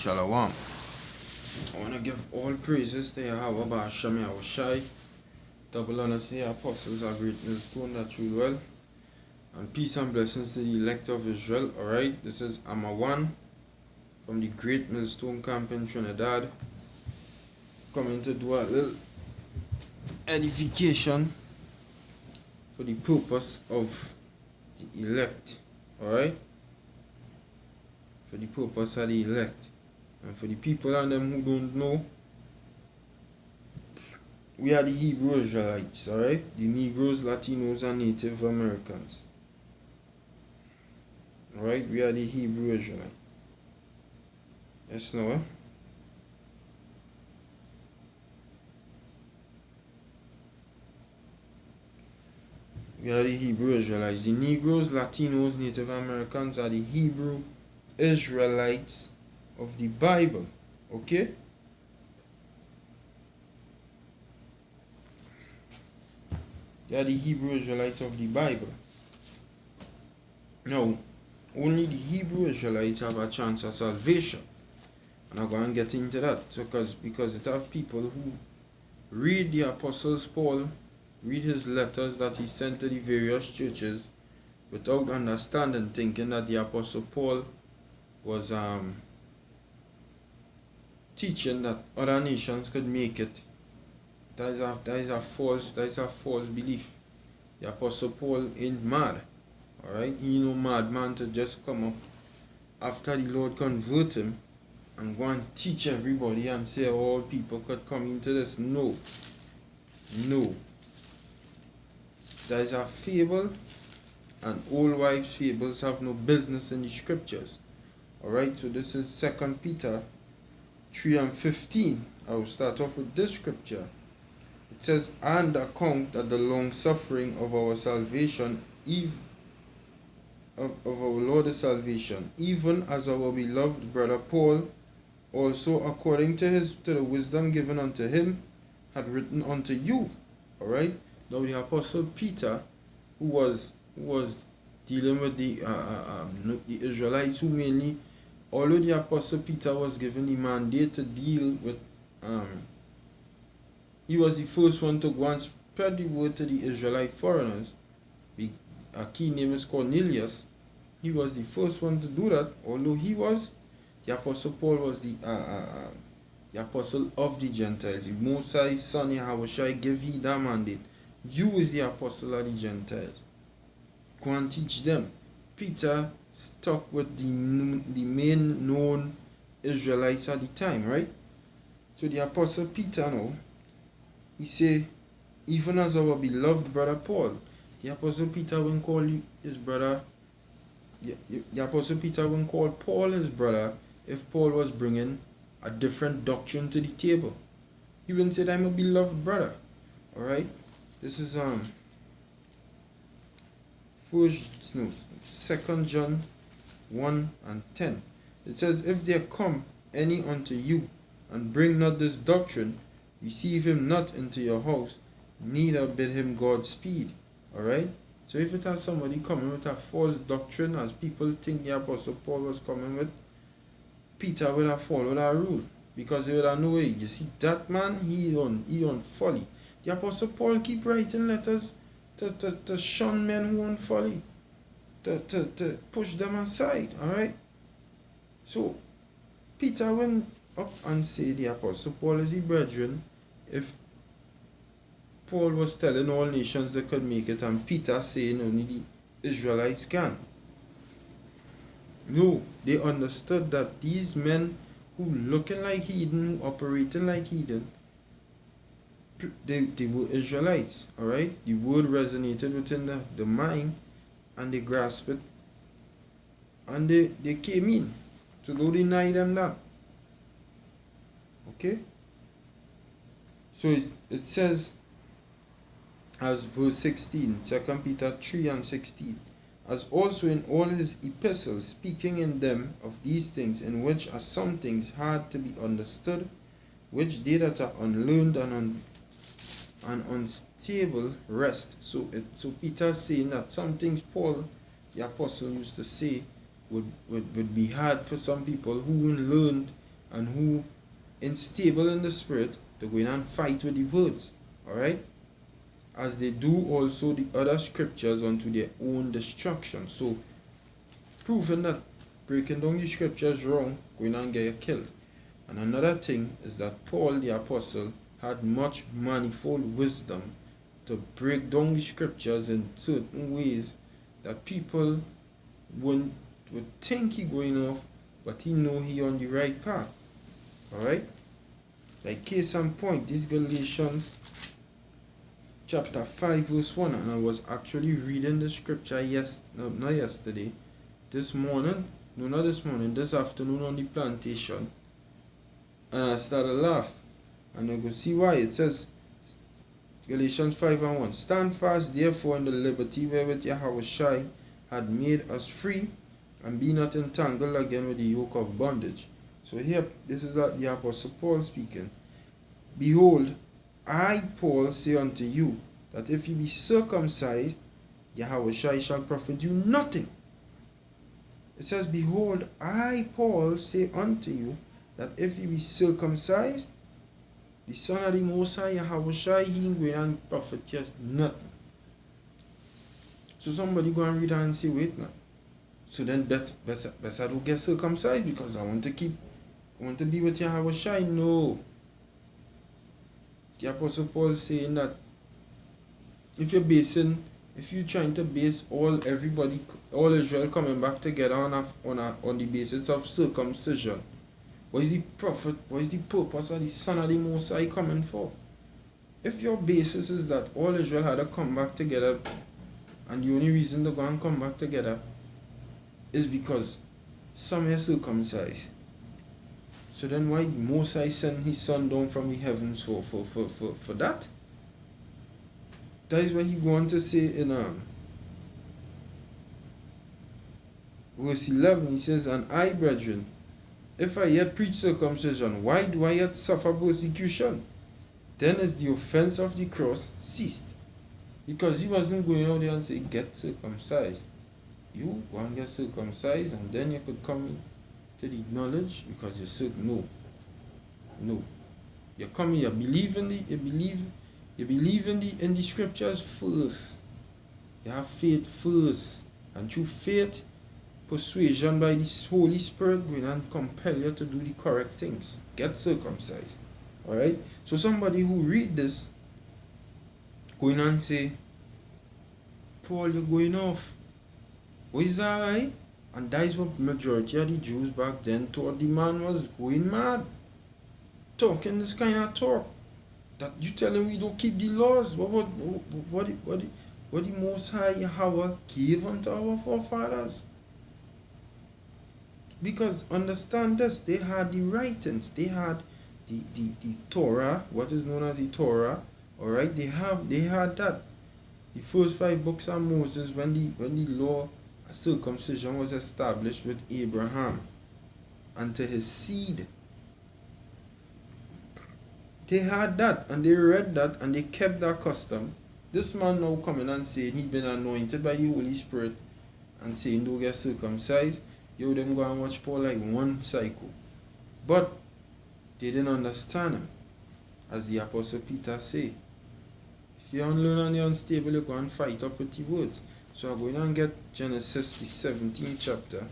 Shalom. I want to give all praises to Yahweh Ba'ashem Yahushai. Double honors to the apostles, our great millstone that rule well. And peace and blessings to the elect of Israel. Alright, this is Amawan from the great millstone camp in Trinidad. Coming to do a little edification for the purpose of the elect. Alright? For the purpose of the elect. And for the people and them who don't know, we are the Hebrew Israelites, alright? The Negroes, Latinos, and Native Americans. Alright? We are the Hebrew Israelites. Yes, no? We are the Hebrew Israelites. The Negroes, Latinos, Native Americans are the Hebrew Israelites of the Bible. Okay? They are the Hebrew Israelites of the Bible. Now, only the Hebrew Israelites have a chance of salvation. And I'm going to get into that. So, because it have people who read the Apostles Paul, read his letters that he sent to the various churches without understanding, thinking that the Apostle Paul was teaching that other nations could make it. That is a false belief. The Apostle Paul ain't mad. Alright? He no madman to just come up after the Lord convert him and go and teach everybody and say all people could come into this. No. No. That is a fable, and old wives' fables have no business in the scriptures. Alright, so this is 2 Peter 3 and 15. I will start off with this scripture. It says, and account that the long suffering of our salvation, of our Lord's salvation, even as our beloved brother Paul, also according to the wisdom given unto him, had written unto you. Alright, now the Apostle Peter, who was dealing with the Israelites, who mainly, although the Apostle Peter was given the mandate to deal with, he was the first one to go and spread the word to the Israelite foreigners. A key name is Cornelius. He was the first one to do that, although the Apostle Paul was the apostle of the Gentiles. The Most High Son Yahushai give he that mandate. You is the apostle of the Gentiles. Go and teach them. Peter stuck with the main known Israelites at the time, right? So the Apostle Peter now, he say, even as our beloved brother Paul, the Apostle Peter wouldn't call his brother, the Apostle Peter wouldn't call Paul his brother if Paul was bringing a different doctrine to the table. He wouldn't say, I'm a beloved brother. Alright? This is 2 John 1 and 10. It says, if there come any unto you, and bring not this doctrine, receive him not into your house, neither bid him Godspeed. Alright? So if it has somebody coming with a false doctrine, as people think the Apostle Paul was coming with, Peter would have followed that rule. Because they would have no way. You see, that man, he on folly. The Apostle Paul keep writing letters to shun men who on folly. To push them aside. Alright? So, Peter went up and say the Apostle Paul is the brethren. If Paul was telling all nations they could make it, and Peter saying only the Israelites can. No, they understood that these men who looking like heathen, who operating like heathen, they were Israelites, alright? The word resonated within the mind, and they grasped it, and they came in. So don't deny them that. Okay? So it says, as verse 16, 2 Peter 3 and 16, as also in all his epistles, speaking in them of these things, in which are some things hard to be understood, which they that are unlearned and unstable rest. So Peter saying that some things Paul the apostle used to say would be hard for some people who learned and who unstable in the spirit to go in and fight with the words. Alright? As they do also the other scriptures unto their own destruction. So, proving that breaking down the scriptures wrong, going and get you killed. And another thing is that Paul the apostle had much manifold wisdom to break down the scriptures in certain ways that people would think he going off, but he know he on the right path. Alright? Like case in point, this Galatians chapter 5 verse 1, and I was actually reading the scripture not yesterday, this morning, no not this morning, this afternoon on the plantation, and I started to laugh, and I go see why. It says, Galatians 5 and 1, stand fast therefore in the liberty wherewith Yahushua had made us free, and be not entangled again with the yoke of bondage. So here, this is the Apostle Paul speaking. Behold, I, Paul, say unto you, that if you be circumcised, Yahushua shall profit you nothing. It says, behold, I, Paul, say unto you, that if you be circumcised, the Son of the Most High, Yahushua, he will and profit you nothing. So somebody go and read and say, wait now. So then better don't get circumcised because I want to be with Yahushua. No. The Apostle Paul is saying that if you're trying to base all Israel coming back together on the basis of circumcision, what is the purpose of the Son of the Most High coming for? If your basis is that all Israel had to come back together, and the only reason they're going to come back together is because some are circumcised, so then why the Most High send his Son down from the heavens for that? That is what he going to say in verse 11. He says, and I, brethren, if I yet preach circumcision, why do I yet suffer persecution? Then is the offense of the cross ceased. Because he wasn't going out there and say, get circumcised. You go and get circumcised, and then you could come to the knowledge because you're certain. No. You come here, you believe in the scriptures first. You have faith first. And through faith, persuasion by the Holy Spirit will and compel you to do the correct things. Get circumcised. Alright? So somebody who read this, going and say, Paul, you're going off. What is that, right? And that is what majority of the Jews back then thought the man was going mad. Talking this kind of talk. That you tell him we don't keep the laws. What the Most High Yahweh gave unto our forefathers. Because understand this, they had the writings, they had the Torah, what is known as the Torah. Alright, they had that. The first 5 books of Moses, when the law of circumcision was established with Abraham and to his seed. They had that, and they read that, and they kept that custom. This man now coming and saying he'd been anointed by the Holy Spirit and saying don't get circumcised. You them go and watch Paul like one cycle. But they didn't understand him. As the Apostle Peter say, if you unlearn and you're unstable, you go and fight up with the words. So I'm going and get Genesis the 17th chapter.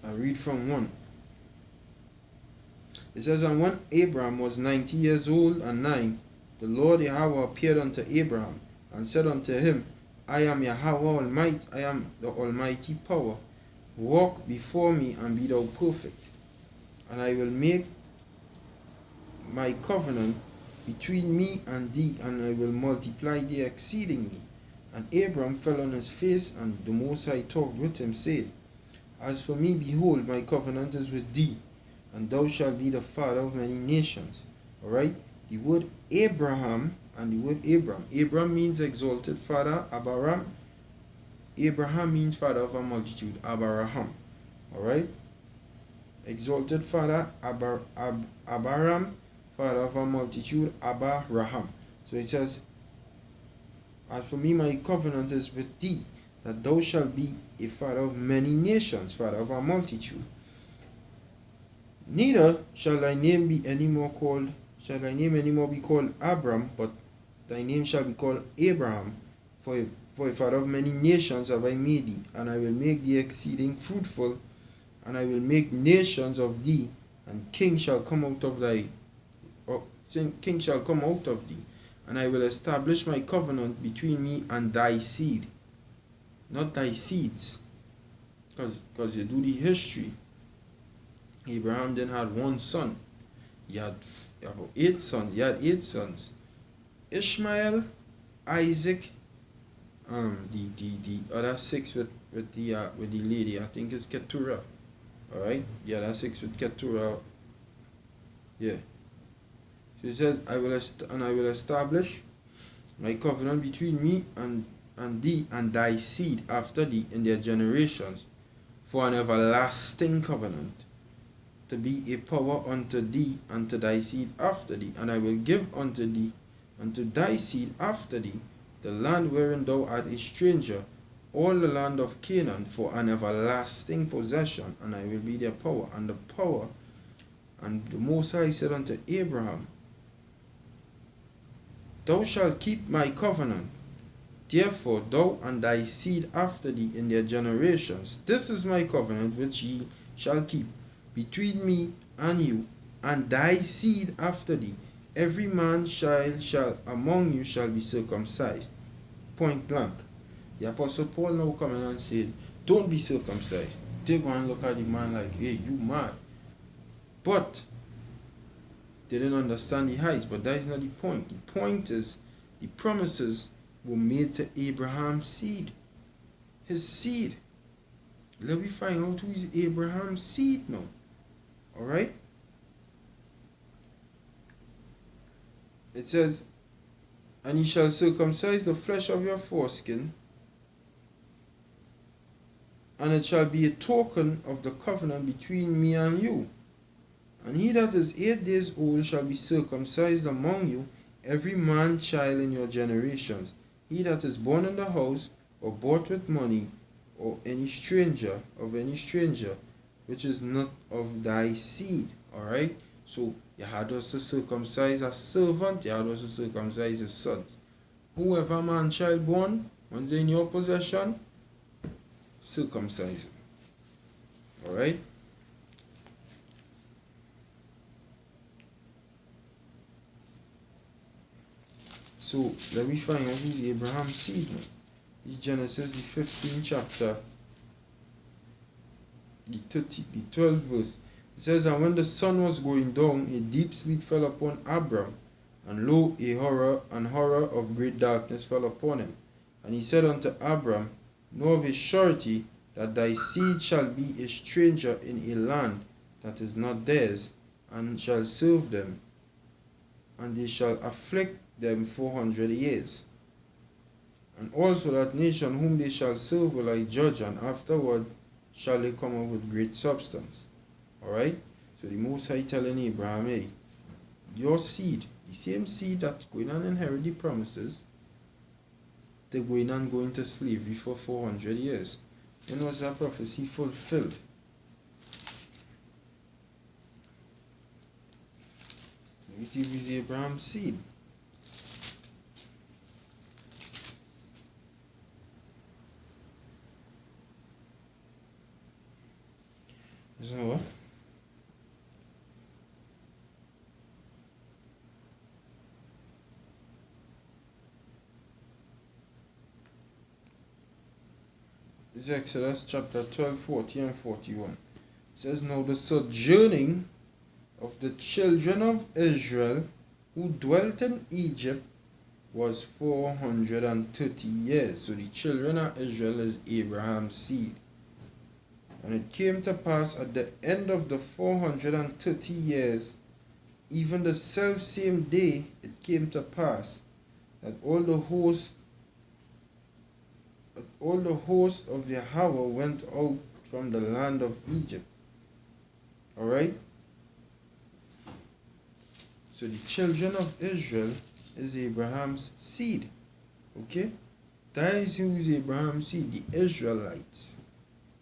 I read from 1. It says, and when Abraham was 90 years old and 9, the Lord Yahweh appeared unto Abraham, and said unto him, I am Yahweh Almighty, I am the Almighty Power. Walk before me, and be thou perfect. And I will make my covenant between me and thee, and I will multiply thee exceedingly. And Abraham fell on his face, and the Most High talked with him, saying, As for me, behold, my covenant is with thee, and thou shalt be the father of many nations. Alright? The word Abraham and the word Abram. Abram means exalted father. Abraham means father of a multitude. Abraham. Alright? Exalted father. Abraham, father of a multitude. Abraham. So it says, As for me, my covenant is with thee, that thou shalt be a father of many nations, father of a multitude. Neither shall thy name be any more called, shall thy name any more be called Abram, but thy name shall be called Abraham. For if out of many nations have I made thee, and I will make thee exceeding fruitful, and I will make nations of thee, and kings shall come out of thee, and I will establish my covenant between me and thy seed, not thy seeds, because you do the history. Abraham then had one son. He had about 8 sons. He had 8 sons. Ishmael, Isaac, the other 6 with the lady, I think it's Keturah. Alright? The other 6 with Keturah. Yeah. So he says, I will establish my covenant between me and thee and thy seed after thee in their generations, for an everlasting covenant, to be a power unto thee and to thy seed after thee. And I will give unto thee, unto thy seed after thee, the land wherein thou art a stranger, all the land of Canaan, for an everlasting possession, and I will be their power. And the power, and the Most High said unto Abraham, thou shalt keep my covenant, therefore thou and thy seed after thee in their generations. This is my covenant which ye shall keep between me and you, and thy seed after thee. Every man child shall among you shall be circumcised. Point blank. The Apostle Paul now coming and said, don't be circumcised. They go and look at the man like, hey, you mad. But they didn't understand the heights. But that is not the point. The point is, the promises were made to Abraham's seed. His seed. Let me find out who is Abraham's seed now. Alright? It says, and ye shall circumcise the flesh of your foreskin, and it shall be a token of the covenant between me and you. And he that is 8 days old shall be circumcised among you, every man child in your generations. He that is born in the house, or bought with money, or any stranger, which is not of thy seed. Alright? So, you had us to circumcise a servant, you had us to circumcise his sons. Whoever man child born, once they're in your possession, circumcise him. Alright? So, let me find out who's Abraham's seed now. It's Genesis, the 15th chapter, the 12th verse. It says, and when the sun was going down, a deep sleep fell upon Abram, and lo, a horror of great darkness fell upon him. And he said unto Abram, know of a surety that thy seed shall be a stranger in a land that is not theirs, and shall serve them, and they shall afflict them 400 years. And also that nation whom they shall serve will I judge, and afterward shall they come up with great substance. Alright? So the Most High telling Abraham, hey, your seed, the same seed that's going and inherit the promises, they're going and going to slavery for 400 years. When was that prophecy fulfilled? Let me see who's Abraham's seed. So what? This is Exodus chapter 12, 40 and 41. It says, now the sojourning of the children of Israel who dwelt in Egypt was 430 years. So the children of Israel is Abraham's seed. And it came to pass at the end of the 430 years, even the selfsame day it came to pass, that all the host of Yahweh went out from the land of Egypt. Alright? So the children of Israel is Abraham's seed. Okay? That is who is Abraham's seed, the Israelites.